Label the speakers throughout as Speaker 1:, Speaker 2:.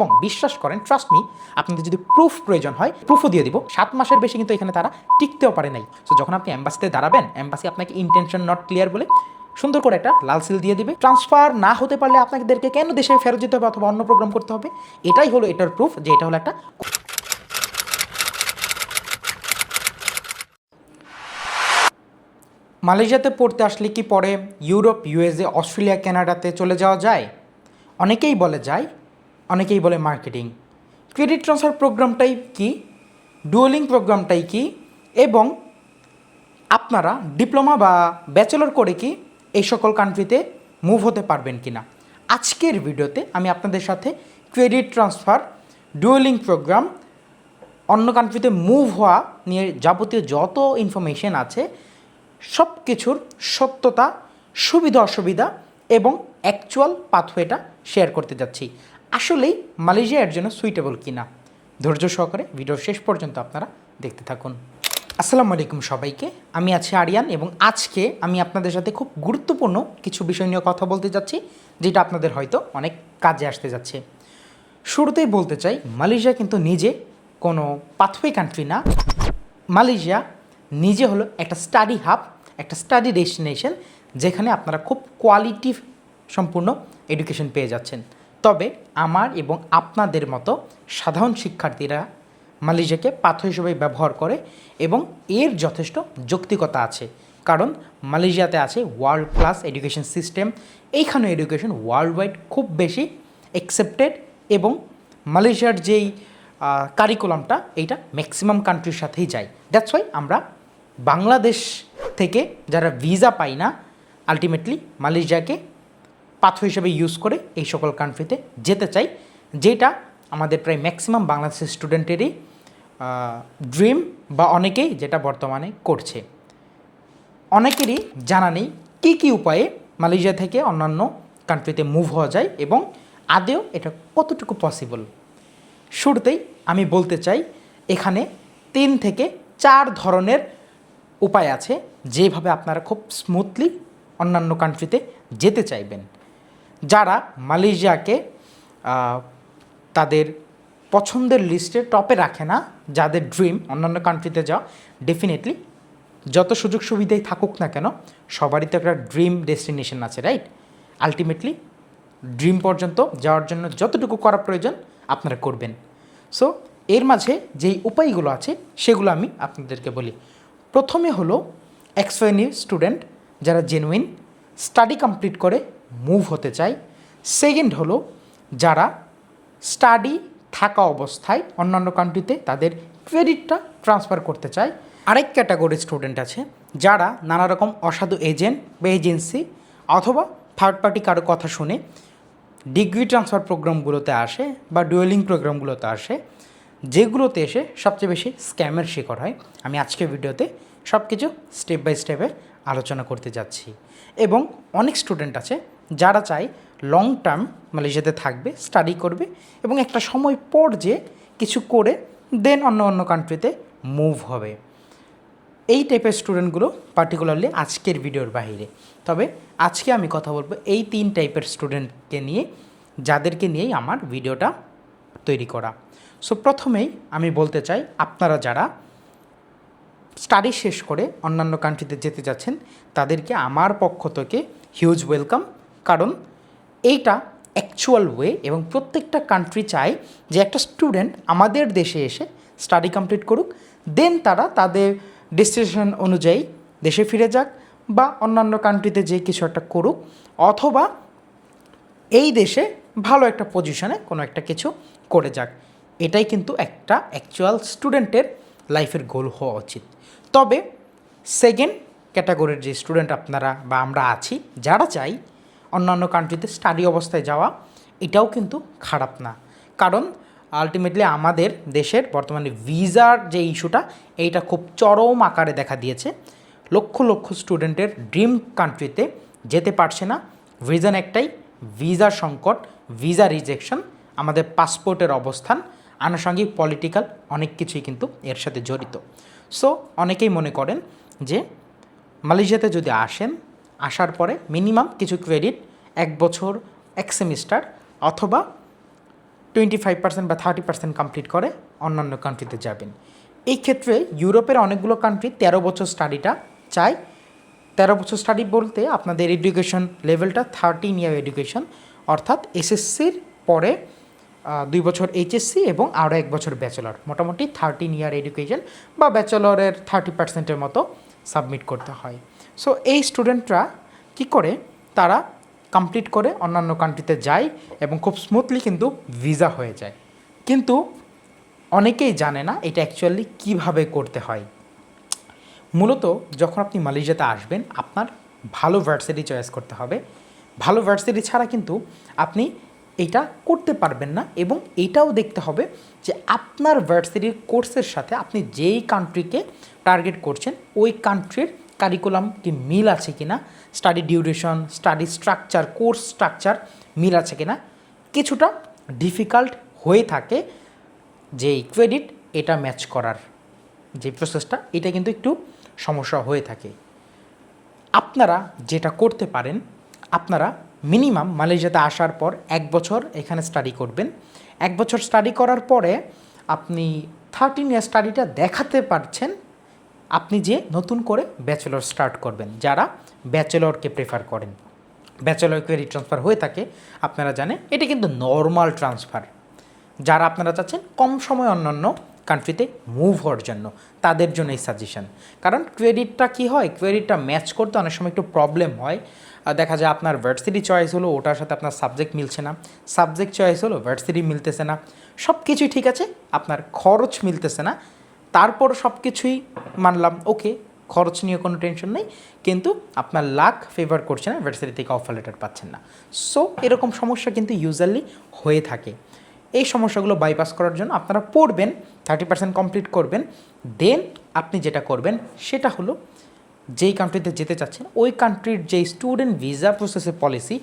Speaker 1: এবং বিশ্বাস করেন, ট্রাস্ট মি, আপনাদের যদি প্রুফ প্রয়োজন হয় প্রুফও দিয়ে দিব। 7 মাসের বেশি কিন্তু এখানে তারা টিকতেও পারে নাই। সো যখন আপনি এম্বাসিতে দাঁড়াবেন, এম্বাসি আপনাকে ইন্টেনশন নট ক্লিয়ার বলে সুন্দর করে একটা লাল সিল দিয়ে দিবে। ট্রান্সফার না হতে পারলে আপনাদেরকে কেন দেশে ফেরত যেতে হবে অথবা অন্য প্রোগ্রাম করতে হবে, এটাই হলো এটার প্রুফ যে এটা হলো একটা। মালয়েশিয়াতে পড়তে আসলে কি পরে ইউরোপ, ইউএসএ, অস্ট্রেলিয়া, কানাডাতে চলে যাওয়া যায়? অনেকেই বলে যায়, অনেকেই বলে মার্কেটিং। ক্রেডিট ট্রান্সফার প্রোগ্রামটাই কি, ডুয়েলিং প্রোগ্রামটাই কি, এবং আপনারা ডিপ্লোমা বা ব্যাচেলর করে কি এই সকল কান্ট্রিতে মুভ হতে পারবেন কি না, আজকের ভিডিওতে আমি আপনাদের সাথে ক্রেডিট ট্রান্সফার, ডুয়েলিং প্রোগ্রাম, অন্য কান্ট্রিতে মুভ হওয়া নিয়ে যাবতীয় যত ইনফরমেশন আছে সব কিছুর সত্যতা, সুবিধা অসুবিধা এবং অ্যাকচুয়াল পাথওয়েটা শেয়ার করতে যাচ্ছি। আসলেই মালয়েশিয়ার জন্য সুইটেবল কিনা, ধৈর্য সহকারে ভিডিওর শেষ পর্যন্ত আপনারা দেখতে থাকুন। আসসালামু আলাইকুম সবাইকে, আমি আছি আরিয়ান এবং আজকে আমি আপনাদের সাথে খুব গুরুত্বপূর্ণ কিছু বিষয় নিয়ে কথা বলতে যাচ্ছি, যেটা আপনাদের হয়তো অনেক কাজে আসতে যাচ্ছে। শুরুতেই বলতে চাই, মালয়েশিয়া কিন্তু নিজে কোনো পাথওয়ে কান্ট্রি না। মালয়েশিয়া নিজে হলো একটা স্টাডি হাব, একটা স্টাডি ডেস্টিনেশন, যেখানে আপনারা খুব কোয়ালিটি সম্পূর্ণ এডুকেশন পেয়ে যাচ্ছেন। তবে আমার এবং আপনাদের মতো সাধারণ শিক্ষার্থীরা মালয়েশিয়াকে পাথওয়ে হিসেবে ব্যবহার করে এবং এর যথেষ্ট যৌক্তিকতা আছে, কারণ মালয়েশিয়াতে আছে ওয়ার্ল্ড ক্লাস এডুকেশন সিস্টেম। এইখানে এডুকেশন ওয়ার্ল্ড ওয়াইড খুব বেশি অ্যাকসেপ্টেড এবং মালয়েশিয়ার যেই কারিকুলামটা এইটা ম্যাক্সিমাম কান্ট্রির সাথেই যায়। দ্যাটস ওয়াই আমরা বাংলাদেশ থেকে যারা ভিসা পাই না, আলটিমেটলি মালয়েশিয়াকে পাথওয়ে হিসেবে ইউজ করে এই সকল কান্ট্রিতে যেতে চাই, যেটা আমাদের প্রায় ম্যাক্সিমাম বাংলাদেশের স্টুডেন্টেরই ড্রিম, বা অনেকেই যেটা বর্তমানে করছে। অনেকেরই জানা নেই কী কী উপায়ে মালয়েশিয়া থেকে অন্যান্য কান্ট্রিতে মুভ হওয়া যায় এবং আদেও এটা কতটুকু পসিবল। শুরুতেই আমি বলতে চাই, এখানে 3 থেকে 4 ধরনের উপায় আছে যেভাবে আপনারা খুব স্মুথলি অন্যান্য কান্ট্রিতে যেতে চাইবেন। যারা মালয়েশিয়াকে তাদের পছন্দের লিস্টে টপে রাখে না, যাদের ড্রিম অন্যান্য কান্ট্রিতে যাওয়া, ডেফিনেটলি যত সুযোগ সুবিধাই থাকুক না কেন সবারই তো একটা ড্রিম ডেস্টিনেশন আছে, রাইট? আলটিমেটলি ড্রিম পর্যন্ত যাওয়ার জন্য যতটুকু করা প্রয়োজন আপনারা করবেন। সো এর মাঝে যেই উপায়গুলো আছে সেগুলো আমি আপনাদেরকে বলি। প্রথমে হলো এক্সফাইনি স্টুডেন্ট, যারা জেনুইন স্টাডি কমপ্লিট করে মুভ হতে চায়। সেকেন্ড হলো যারা স্টাডি থাকা অবস্থায় অন্যান্য কান্ট্রিতে তাদের ক্রেডিটটা ট্রান্সফার করতে চায়। আরেক ক্যাটাগরির স্টুডেন্ট আছে যারা নানা রকম অসাধু এজেন্ট বা এজেন্সি অথবা থার্ড পার্টি কারো কথা শুনে ডিগ্রি ট্রান্সফার প্রোগ্রামগুলোতে আসে বা ডুয়েলিং প্রোগ্রামগুলোতে আসে, যেগুলোতে এসে সবচেয়ে বেশি স্ক্যামের শিকার হয়। আমি আজকের ভিডিওতে সব কিছু স্টেপ বাই স্টেপে আলোচনা করতে যাচ্ছি। এবং অনেক স্টুডেন্ট আছে যারা চায় লং টার্ম মালয়েশিয়াতে থাকবে, স্টাডি করবে এবং একটা সময় পর যে কিছু করে দেন অন্য অন্য কান্ট্রিতে মুভ হবে। এই টাইপের স্টুডেন্টগুলো পার্টিকুলারলি আজকের ভিডিওর বাইরে। তবে আজকে আমি কথা বলবো এই 3 টাইপের স্টুডেন্টকে নিয়ে, যাদেরকে নিয়েই আমার ভিডিওটা তৈরি করা। সো প্রথমেই আমি বলতে চাই, আপনারা যারা স্টাডি শেষ করে অন্যান্য কান্ট্রিতে যেতে যাচ্ছেন তাদেরকে আমার পক্ষ থেকে হিউজ ওয়েলকাম, কারণ এইটা অ্যাকচুয়াল ওয়ে এবং প্রত্যেকটা কান্ট্রি চায় যে একটা স্টুডেন্ট আমাদের দেশে এসে স্টাডি কমপ্লিট করুক, দেন তারা তাদের ডেস্টিনেশন অনুযায়ী দেশে ফিরে যাক বা অন্যান্য কান্ট্রিতে যে কিছু একটা করুক, অথবা এই দেশে ভালো একটা পজিশনে কোনো একটা কিছু করে যাক। এটাই কিন্তু একটা অ্যাকচুয়াল স্টুডেন্টের লাইফের গোল হওয়া উচিত। তবে সেকেন্ড ক্যাটাগরির যে স্টুডেন্ট আপনারা বা আমরা আছি, যারা চাই অন্যান্য কান্ট্রিতে স্টাডি অবস্থায় যাওয়া, এটাও কিন্তু খারাপ না, কারণ আলটিমেটলি আমাদের দেশের বর্তমানে ভিসার যে ইস্যুটা, এইটা খুব চরম আকারে দেখা দিয়েছে। লক্ষ লক্ষ স্টুডেন্টের ড্রিম কান্ট্রিতে যেতে পারছে না, রিজন একটাই, ভিসার সংকট, ভিসা রিজেকশন, আমাদের পাসপোর্টের অবস্থান, আনুষঙ্গিক পলিটিক্যাল অনেক কিছুই কিন্তু এর সাথে জড়িত। সো অনেকেই মনে করেন যে মালয়েশিয়াতে যদি আসেন, আসার পরে মিনিমাম কিছু ক্রেডিট 1 বছর 1 সেমিস্টার অথবা 25% বা 30% কমপ্লিট করে অন্যান্য কান্ট্রিতে যাবেন। এই ক্ষেত্রে ইউরোপের অনেকগুলো কান্ট্রি 13 বছর স্টাডিটা চায়। 13 বছর স্টাডি বলতে আপনাদের এডুকেশন লেভেলটা 13 ইয়ার এডুকেশন, অর্থাৎ এসএসসির পরে 2 বছর এইচএসসি এবং আরও 1 বছর ব্যাচেলর, মোটামুটি 13 ইয়ার এডুকেশন বা ব্যাচেলরের 30%-এর মতো সাবমিট করতে হয়। সো এই স্টুডেন্টরা কী করে, তারা কমপ্লিট করে অন্যান্য কান্ট্রিতে যায় এবং খুব স্মুথলি কিন্তু ভিসা হয়ে যায়। কিন্তু অনেকেই জানে না এটা অ্যাকচুয়ালি কীভাবে করতে হয়। মূলত যখন আপনি মালয়েশিয়াতে আসবেন, আপনার ভালো ভার্সিটি চয়েস করতে হবে। ভালো ভার্সিটি ছাড়া কিন্তু আপনি এটা করতে পারবেন না, এবং এটাও দেখতে হবে যে আপনার ভার্সিটির কোর্সের সাথে আপনি যেই কান্ট্রিকে টার্গেট করছেন ওই কান্ট্রির কারিকুলাম কি মিল আছে কি না, study duration, study structure, course structure মিল আছে কি না। কিছুটা ডিফিকাল্ট হয়ে থাকে যে ক্রেডিট এটা ম্যাচ করার যে প্রসেসটা, এটা কিন্তু একটু সমস্যা হয়ে থাকে। আপনারা যেটা করতে পারেন, আপনারা মিনিমাম মালয়েশিয়াতে আসার পর 1 বছর এখানে স্টাডি করবেন। 1 বছর স্টাডি করার পরে আপনি 13 ইয়ার স্টাডিটা দেখাতে পারছেন, আপনি যে নতুন করে ব্যাচেলর স্টার্ট করবেন। যারা ব্যাচেলরকে প্রেফার করেন, ব্যাচেলর ক্রেডিট ট্রান্সফার হয়ে থাকে, আপনারা জানেন এটা কিন্তু নর্মাল ট্রান্সফার। যারা আপনারা চাচ্ছেন কম সময় অন্যান্য কান্ট্রিতে মুভ হওয়ার জন্য, তাদের জন্য এই সাজেশন। কারণ ক্রেডিটটা কী হয়, ক্রেডিটটা ম্যাচ করতে অনেক সময় একটু প্রবলেম হয়। দেখা যায় আপনার ভার্সিটি চয়েস হলো, ওটার সাথে আপনার সাবজেক্ট মিলছে না, সাবজেক্ট চয়েস হলো, ভার্সিটি মিলতেছে না, সব কিছুই ঠিক আছে, আপনার খরচ মিলতেছে না। তারপর সব কিছুই মানলাম, ওকে, খরচ নিয়ে কোনো টেনশন নেই, কিন্তু আপনার লাক ফেভার করছে না, ভার্সিটি থেকে অফার লেটার পাচ্ছেন না। সো এরকম সমস্যা কিন্তু ইউজুয়ালি হয়ে থাকে। এই সমস্যাগুলো বাইপাস করার জন্য আপনারা পড়বেন, 30% কমপ্লিট করবেন, দেন আপনি যেটা করবেন সেটা হলো যেই কান্ট্রিতে যেতে চাচ্ছেন ওই কান্ট্রির যেই স্টুডেন্ট ভিসা প্রসেসের পলিসি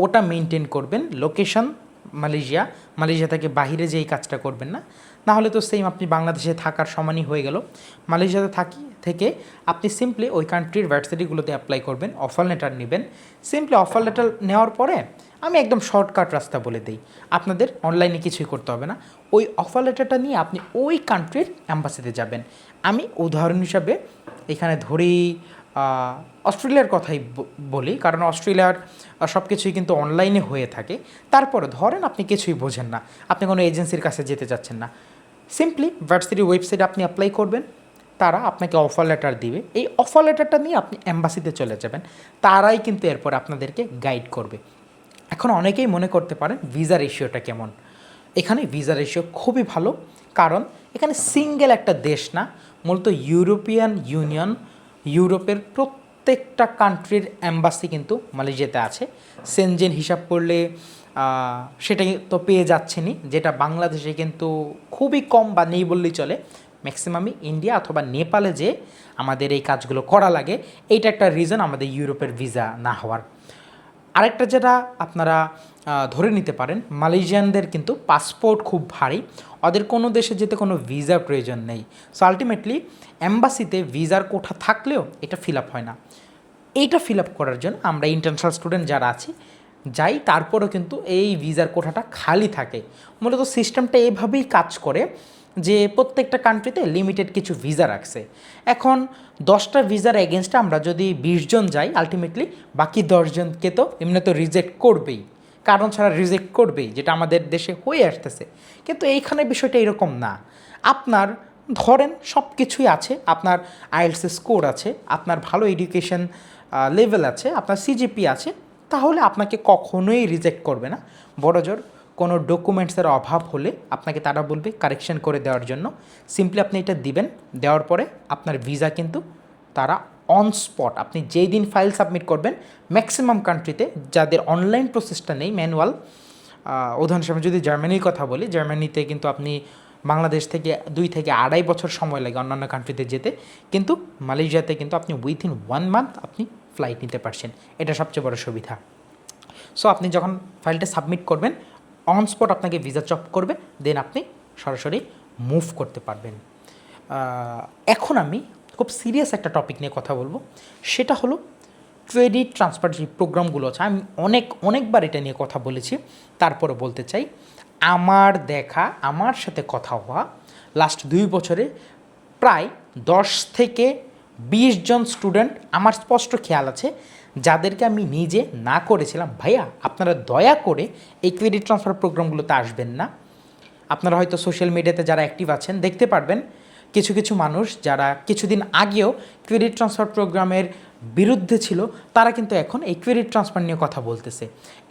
Speaker 1: ওটা মেনটেন করবেন। লোকেশন মালয়েশিয়া থেকে বাহিরে যেই কাজটা করবেন না, না হলে তো সেম আপনি বাংলাদেশে থাকার সমানই হয়ে গেল। মালয়েশিয়াতে থেকে আপনি সিম্পলি ওই কান্ট্রির ভার্সিটিগুলোতে অ্যাপ্লাই করবেন, অফার লেটার নেবেন। সিম্পলি অফার লেটার নেওয়ার পরে আমি একদম শর্টকাট রাস্তা বলে দিই, আপনাদের অনলাইনে কিছুই করতে হবে না। ওই অফার লেটারটা নিয়ে আপনি ওই কান্ট্রির অ্যাম্বাসিতে যাবেন। আমি উদাহরণ হিসাবে এখানে ধরি অস্ট্রেলিয়ার কথাই বলি, কারণ অস্ট্রেলিয়ার সব কিছুই কিন্তু অনলাইনে হয়ে থাকে। তারপরে ধরেন আপনি কিছুই বোঝেন না, আপনি কোনো এজেন্সির কাছে যেতে চাচ্ছেন না, সিম্পলি ভার্সিটির ওয়েবসাইটে আপনি অ্যাপ্লাই করবেন, তারা আপনাকে অফার লেটার দিবে। এই অফার লেটারটা নিয়ে আপনি অ্যাম্বাসিতে চলে যাবেন, তারাই কিন্তু এরপর আপনাদেরকে গাইড করবে। এখন অনেকেই মনে করতে পারেন ভিসা রেশিওটা কেমন। এখানে ভিসা রেশিও খুবই ভালো, কারণ এখানে সিঙ্গেল একটা দেশ না, মূলত ইউরোপিয়ান ইউনিয়ন, ইউরোপের প্রত্যেকটা কান্ট্রির অ্যাম্বাসি কিন্তু মালয়েশিয়াতে আছে। সেনজেন হিসাব করলে সেটাই তো পেয়ে যাচ্ছেনই, যেটা বাংলাদেশে কিন্তু খুবই কম বা নেই বললেই চলে। ম্যাক্সিমামই ইন্ডিয়া অথবা নেপালে যে আমাদের এই কাজগুলো করা লাগে, এইটা একটা রিজন আমাদের ইউরোপের ভিসা না হওয়ার। আরেকটা যেটা আপনারা ধরে নিতে পারেন, মালয়েশিয়ানদের কিন্তু পাসপোর্ট খুব ভারী, ওদের কোনো দেশে যেতে কোনো ভিসার প্রয়োজন নেই। সো আলটিমেটলি অ্যাম্বাসিতে ভিসার কোঠা থাকলেও এটা ফিল আপ হয় না। এইটা ফিল আপ করার জন্য আমরা ইন্টারন্যাশনাল স্টুডেন্ট যারা আছি যাই, তারপরেও কিন্তু এই ভিসার কোঠাটা খালি থাকে। মূলত সিস্টেমটা এভাবেই কাজ করে যে প্রত্যেকটা কান্ট্রিতে লিমিটেড কিছু ভিসা রাখছে। এখন 10টা ভিসার এগেনস্টে আমরা যদি 20 জন যাই, আলটিমেটলি বাকি 10 জনকে তো এমনি তো রিজেক্ট করবেই, কারণ ছাড়া রিজেক্ট করবেই, যেটা আমাদের দেশে হয়ে আসতেছে। কিন্তু এইখানে বিষয়টা এরকম না। আপনার ধরেন সব কিছুই আছে, আপনার আইএলটিএস স্কোর আছে, আপনার ভালো এডুকেশন লেভেল আছে, আপনার সিজিপি আছে, তাহলে আপনাকে কখনোই রিজেক্ট করবে না। বড়জোর কোনো ডকুমেন্টসের অভাব হলে আপনাকে তারা বলবে কারেকশন করে দেওয়ার জন্য। সিম্পলি আপনি এটা দিবেন, দেওয়ার পরে আপনার ভিসা কিন্তু তারা অন স্পট, আপনি যেই দিন ফাইল সাবমিট করবেন, ম্যাক্সিমাম কান্ট্রিতে যাদের অনলাইন প্রসেসটা নেই, ম্যানুয়াল, উদাহরণ হিসেবে যদি জার্মানির কথা বলি, জার্মানিতে কিন্তু আপনি বাংলাদেশ থেকে 2 থেকে 2.5 বছর সময় লাগে অন্যান্য কান্ট্রিতে যেতে, কিন্তু মালয়েশিয়াতে কিন্তু আপনি উইথিন 1 মান্থ আপনি ফ্লাইট নিতে পারছেন। এটা সবচেয়ে বড় সুবিধা। সো আপনি যখন ফাইলটা সাবমিট করবেন, অন স্পট আপনাকে ভিসা চপ করবে, দেন আপনি সরাসরি মুভ করতে পারবেন। এখন আমি খুব সিরিয়াস একটা টপিক নিয়ে কথা বলবো, সেটা হলো ক্রেডিট ট্রান্সফার যে প্রোগ্রামগুলো আছে। আমি অনেকবার এটা নিয়ে কথা বলেছি, তারপরে বলতে চাই আমার দেখা, আমার সাথে কথা হওয়া লাস্ট 2 বছরে প্রায় 10 থেকে 20 জন স্টুডেন্ট আমার স্পষ্ট খেয়াল আছে, যাদেরকে আমি নিজে না করেছিলাম, ভাইয়া আপনারা দয়া করে এই ক্রেডিট ট্রান্সফার প্রোগ্রামগুলোতে আসবেন না। আপনারা হয়তো সোশ্যাল মিডিয়াতে যারা অ্যাক্টিভ আছেন দেখতে পারবেন কিছু কিছু মানুষ যারা কিছুদিন আগেও ক্রেডিট ট্রান্সফার প্রোগ্রামের বিরুদ্ধে ছিল, তারা কিন্তু এখন এই ক্রেডিট ট্রান্সফার নিয়ে কথা বলতেছে।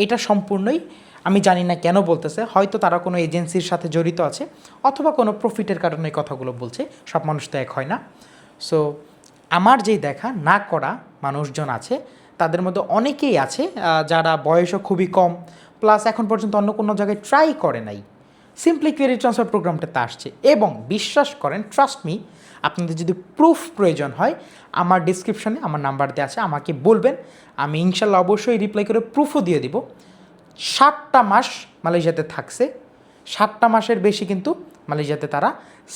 Speaker 1: এটা সম্পূর্ণই আমি জানি না কেন বলতেছে, হয়তো তারা কোনো এজেন্সির সাথে জড়িত আছে অথবা কোনো প্রফিটের কারণে এই কথাগুলো বলছে। সব মানুষ তো এক হয় না। সো আমার যেই দেখা না করা মানুষজন আছে, তাদের মধ্যে অনেকেই আছে যারা বয়সও খুবই কম, প্লাস এখন পর্যন্ত অন্য কোনো জায়গায় ট্রাই করে নাই, সিম্পলি ক্রেডিট ট্রান্সফার প্রোগ্রামটাতে আসছে। এবং বিশ্বাস করেন, ট্রাস্ট মি, আপনাদের যদি প্রুফ প্রয়োজন হয় আমার ডিসক্রিপশনে আমার নাম্বার দেওয়া আছে, আমাকে বলবেন, আমি ইনশাল্লাহ অবশ্যই রিপ্লাই করে প্রুফও দিয়ে দিব। 7টা মাস মালয়েশিয়াতে থাকছে, 7টা মাসের বেশি কিন্তু মালয়েশিয়াতে তারা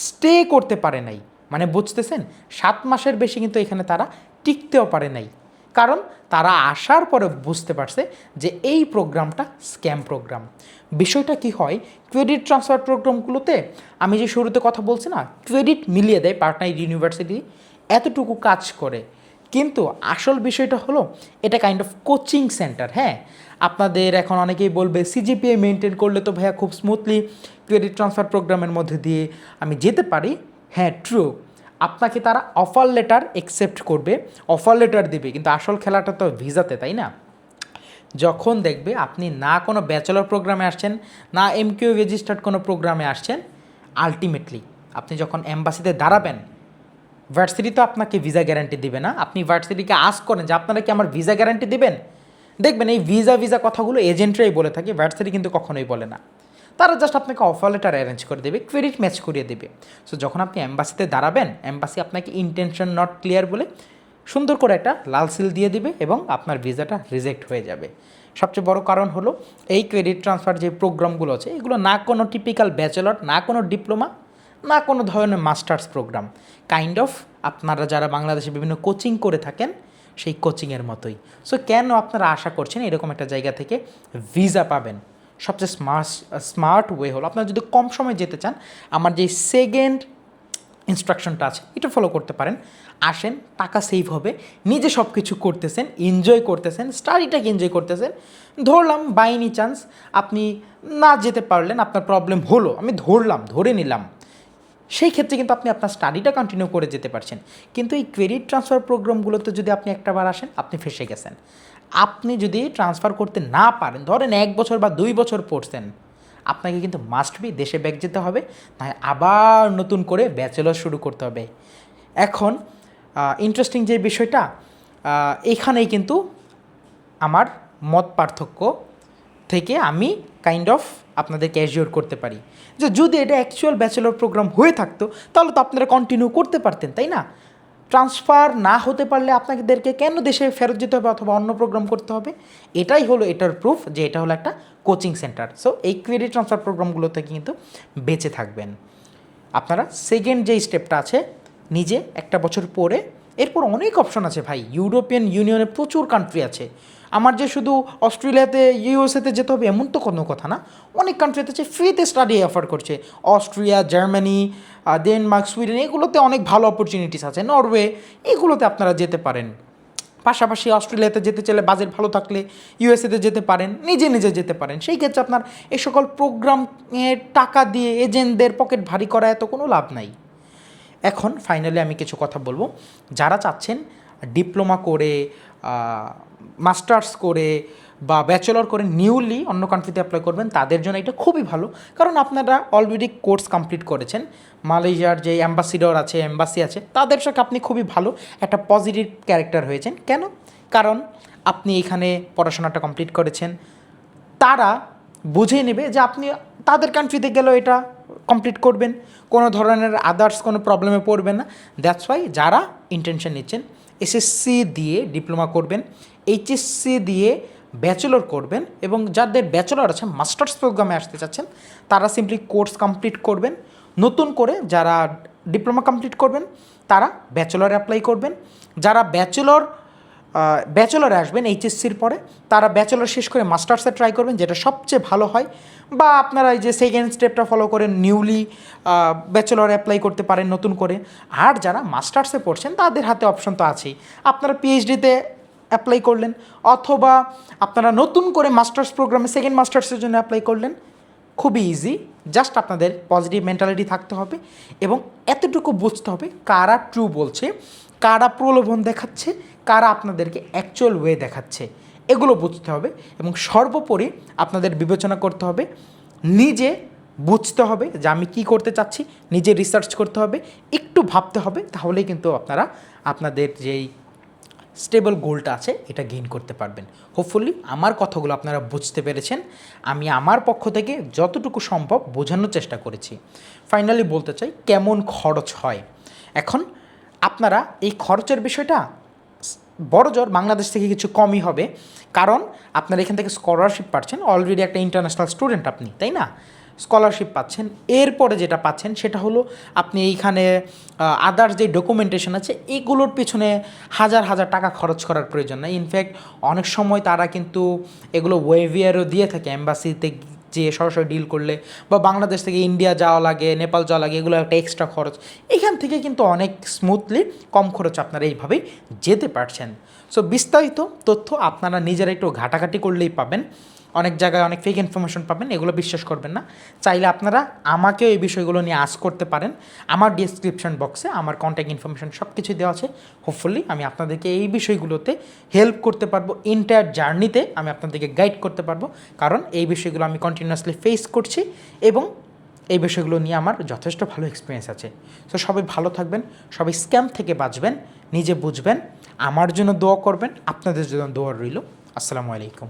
Speaker 1: স্টে করতে পারে নাই। মানে বুঝতেছেন, 7 মাসের বেশি কিন্তু এখানে তারা টিকতেও পারে নাই, কারণ তারা আসার পরে বুঝতে পারছে যে এই প্রোগ্রামটা স্ক্যাম প্রোগ্রাম। বিষয়টা কি হয়, ক্রেডিট ট্রান্সফার প্রোগ্রামগুলোতে আমি যে শুরুতে কথা বলছি না, ক্রেডিট মিলিয়ে দেয় পার্টনার ইউনিভার্সিটি, এতটুকু কাজ করে। কিন্তু আসল বিষয়টা হলো এটা কাইন্ড অফ কোচিং সেন্টার। হ্যাঁ, আপনাদের এখন অনেকেই বলবে সিজিপিএ মেনটেন করলে তো ভাইয়া খুব স্মুথলি ক্রেডিট ট্রান্সফার প্রোগ্রামের মধ্যে দিয়ে আমি যেতে পারি। হ্যাঁ, ট্রু, আপনাকে তারা অফার লেটার অ্যাকসেপ্ট করবে, অফার লেটার দিবে, কিন্তু আসল খেলাটা তো ভিসাতে, তাই না? যখন দেখবে আপনি না কোনো ব্যাচেলর প্রোগ্রামে আসছেন, না এমকিউ রেজিস্টার্ড কোনো প্রোগ্রামে আসছেন, আলটিমেটলি আপনি যখন এম্বাসিতে দাঁড়াবেন, ভার্সিটি তো আপনাকে ভিসা গ্যারান্টি দিবে না। আপনি ভার্সিটিকে আস্ক করেন যে আপনারা কি আমার ভিসা গ্যারান্টি দিবেন, দেখবেন এই ভিসা কথাগুলো এজেন্টরাই বলে থাকে, ভার্সিটি কিন্তু কখনোই বলে না। তারা জাস্ট আপনাকে অফার লেটার অ্যারেঞ্জ করে দেবে, ক্রেডিট ম্যাচ করিয়ে দেবে। সো যখন আপনি এম্বাসিতে দাঁড়াবেন, এম্বাসি আপনাকে ইন্টেনশন নট ক্লিয়ার বলে সুন্দর করে একটা লাল সিল দিয়ে দিবে এবং আপনার ভিসাটা রিজেক্ট হয়ে যাবে। সবচেয়ে বড় কারণ হলো এই ক্রেডিট ট্রান্সফার যে প্রোগ্রামগুলো আছে, এগুলো না কোনো টিপিক্যাল ব্যাচেলর, না কোনো ডিপ্লোমা, না কোনো ধরনের মাস্টার্স প্রোগ্রাম, কাইন্ড অফ আপনারা যারা বাংলাদেশে বিভিন্ন কোচিং করে থাকেন সেই কোচিংয়ের মতোই। সো কেন আপনারা আশা করছেন এরকম একটা জায়গা থেকে ভিসা পাবেন? সবচেয়ে স্মার্ট ওয়ে হলো, আপনারা যদি কম সময় যেতে চান, আমার যে সেকেন্ড ইনস্ট্রাকশনটা আছে এটা ফলো করতে পারেন। আসেন, টাকা সেভ হবে, নিজে সব কিছু করতেছেন, এনজয় করতেছেন, স্টাডিটাকে এনজয় করতেছেন। ধরলাম বাই এনি চান্স আপনি না যেতে পারলেন, আপনার প্রবলেম হলো, আমি ধরে নিলাম, সেই ক্ষেত্রে কিন্তু আপনি আপনার স্টাডিটা কন্টিনিউ করে যেতে পারছেন। কিন্তু এই ক্রেডিট ট্রান্সফার প্রোগ্রামগুলোতে যদি আপনি একটাবার আসেন, আপনি ফেসে গেছেন। আপনি যদি ট্রান্সফার করতে না পারেন, ধরেন 1 বছর বা 2 বছর পড়ছেন, আপনাকে কিন্তু মাস্ট বি দেশে ব্যাক যেতে হবে, তাই আবার নতুন করে ব্যাচেলর শুরু করতে হবে। এখন ইন্টারেস্টিং যে বিষয়টা, এখানেই কিন্তু আমার মত পার্থক্য থেকে আমি কাইন্ড অফ আপনাদেরকে অ্যাজিওর করতে পারি যে যদি এটা অ্যাকচুয়াল ব্যাচেলর প্রোগ্রাম হয়ে থাকতো তাহলে তো আপনারা কন্টিনিউ করতে পারতেন, তাই না? ট্রান্সফার না হতে পারলে আপনাদেরকে কেন দেশে ফেরত যেতে হবে অথবা অন্য প্রোগ্রাম করতে হবে? এটাই হলো এটার প্রুফ যে এটা হলো একটা কোচিং সেন্টার। সো এই ক্রেডিট ট্রান্সফার প্রোগ্রামগুলো থেকে কিন্তু বেঁচে থাকবেন। আপনারা সেকেন্ড যেই স্টেপটা আছে, নিজে একটা বছর পরে, এরপর অনেক অপশন আছে ভাই। ইউরোপিয়ান ইউনিয়নে প্রচুর কান্ট্রি আছে। আমার যে শুধু অস্ট্রেলিয়াতে ইউএসএতে যেতে হবে এমন তো কোনো কথা না, অনেক কান্ট্রিতে আছে ফ্রিতে স্টাডি অফার করছে। অস্ট্রিয়া, জার্মানি, ডেনমার্ক, সুইডেন, এগুলোতে অনেক ভালো অপরচুনিটিস আছে। নরওয়ে, এগুলোতে আপনারা যেতে পারেন। পাশাপাশি অস্ট্রেলিয়াতে যেতে চাইলে বাজেট ভালো থাকলে ইউএসএতে যেতে পারেন, নিজে যেতে পারেন। সেই ক্ষেত্রে আপনার এই সকল প্রোগ্রামের টাকা দিয়ে এজেন্টদের পকেট ভারী করা এত কোনো লাভ নাই। এখন ফাইনালি আমি কিছু কথা বলবো, যারা চাচ্ছেন ডিপ্লোমা করে, মাস্টার্স করে বা ব্যাচেলর করে নিউলি অন্য কান্ট্রিতে অ্যাপ্লাই করবেন, তাদের জন্য এটা খুবই ভালো। কারণ আপনারা অলরেডি কোর্স কমপ্লিট করেছেন, মালয়েশিয়ার যে অ্যাম্বাসিডর আছে, এম্বাসি আছে, তাদের সাথে আপনি খুবই ভালো একটা পজিটিভ ক্যারেক্টার হয়েছেন। কেন? কারণ আপনি এখানে পড়াশোনাটা কমপ্লিট করেছেন, তারা বুঝে নেবে যে আপনি তাদের কান্ট্রিতে গেলেও এটা কমপ্লিট করবেন, কোনো ধরনের আদার্স কোনো প্রবলেমে পড়বেন না। দ্যাটস ওয়াই যারা ইন্টেনশন নিচ্ছেন এসএসসি দিয়ে ডিপ্লোমা করবেন, এইচএসসি দিয়ে ব্যাচেলর করবেন, এবং যাদের ব্যাচেলর আছে মাস্টার্স প্রোগ্রামে আসতে চাচ্ছেন, তারা সিম্পলি কোর্স কমপ্লিট করবেন। নতুন করে যারা ডিপ্লোমা কমপ্লিট করবেন তারা ব্যাচেলর অ্যাপ্লাই করবেন। যারা ব্যাচেলর ব্যাচেলরে আসবেন এইচএসসির পরে, তারা ব্যাচেলর শেষ করে মাস্টার্সে ট্রাই করবেন, যেটা সবচেয়ে ভালো হয়। বা আপনারা এই যে সেকেন্ড স্টেপটা ফলো করেন, নিউলি ব্যাচেলর অ্যাপ্লাই করতে পারেন নতুন করে। আর যারা মাস্টার্সে পড়ছেন তাদের হাতে অপশন তো আছেই, আপনারা পিএইচডিতে অ্যাপ্লাই করলেন, অথবা আপনারা নতুন করে মাস্টার্স প্রোগ্রামে সেকেন্ড মাস্টার্সের জন্য অ্যাপ্লাই করলেন। খুবই ইজি, জাস্ট আপনাদের পজিটিভ মেন্টালিটি থাকতে হবে এবং এতটুকু বুঝতে হবে কারা ট্রু বলছে, কারা প্রলোভন দেখাচ্ছে, কারা আপনাদেরকে অ্যাকচুয়াল ওয়ে দেখাচ্ছে, এগুলো বুঝতে হবে। এবং সর্বোপরি আপনাদের বিবেচনা করতে হবে, নিজে বুঝতে হবে যে আমি কী করতে চাচ্ছি, নিজে রিসার্চ করতে হবে, একটু ভাবতে হবে, তাহলেই কিন্তু আপনারা আপনাদের যেই স্টেবল গোলটা আছে এটা গেইন করতে পারবেন। হোপফুলি আমার কথাগুলো আপনারা বুঝতে পেরেছেন। আমি আমার পক্ষ থেকে যতটুকু সম্ভব বোঝানোর চেষ্টা করেছি। ফাইনালি বলতে চাই কেমন খরচ হয়। এখন আপনারা এই খরচের বিষয়টা বড়জোর বাংলাদেশ থেকে কিছু কমই হবে, কারণ আপনারা এখান থেকে স্কলারশিপ পাচ্ছেন, অলরেডি একটা ইন্টারন্যাশনাল স্টুডেন্ট আপনি, তাই না? স্কলারশিপ পাচ্ছেন, এরপরে যেটা পাচ্ছেন সেটা হলো আপনি এইখানে আদার্স যে ডকুমেন্টেশন আছে এগুলোর পিছনে হাজার হাজার টাকা খরচ করার প্রয়োজন নেই। ইনফ্যাক্ট অনেক সময় তারা কিন্তু এগুলো ওয়েভিয়ারও দিয়ে থাকে, এম্বাসিতে যে সরাসরি ডিল করলে, বা বাংলাদেশ থেকে ইন্ডিয়া যাওয়া লাগে, নেপাল যাওয়া লাগে, এগুলো একটা এক্সট্রা খরচ। এখান থেকে কিন্তু অনেক স্মুথলি কম খরচ আপনারা এইভাবেই যেতে পারছেন। সো বিস্তারিত তথ্য আপনারা নিজেরা একটু ঘাটাঘাটি করলেই পাবেন। অনেক জায়গায় অনেক ফেক ইনফরমেশন পাবেন, এগুলো বিশ্বাস করবেন না। চাইলে আপনারা আমাকেও এই বিষয়গুলো নিয়ে আস্ক করতে পারেন। আমার ডিসক্রিপশন বক্সে আমার কন্ট্যাক্ট ইনফরমেশন সব কিছুই দেওয়া আছে। হোপফুলি আমি আপনাদেরকে এই বিষয়গুলোতে হেল্প করতে পারবো, এন্টায়ার জার্নিতে আমি আপনাদেরকে গাইড করতে পারবো, কারণ এই বিষয়গুলো আমি কন্টিনিউয়াসলি ফেস করছি এবং এই বিষয়গুলো নিয়ে আমার যথেষ্ট ভালো এক্সপিরিয়েন্স আছে। সো সবাই ভালো থাকবেন, সবাই স্ক্যাম থেকে বাঁচবেন, নিজে বুঝবেন, আমার জন্য দোয়া করবেন, আপনাদের জন্য দোয়া রইল। আসসালামু আলাইকুম।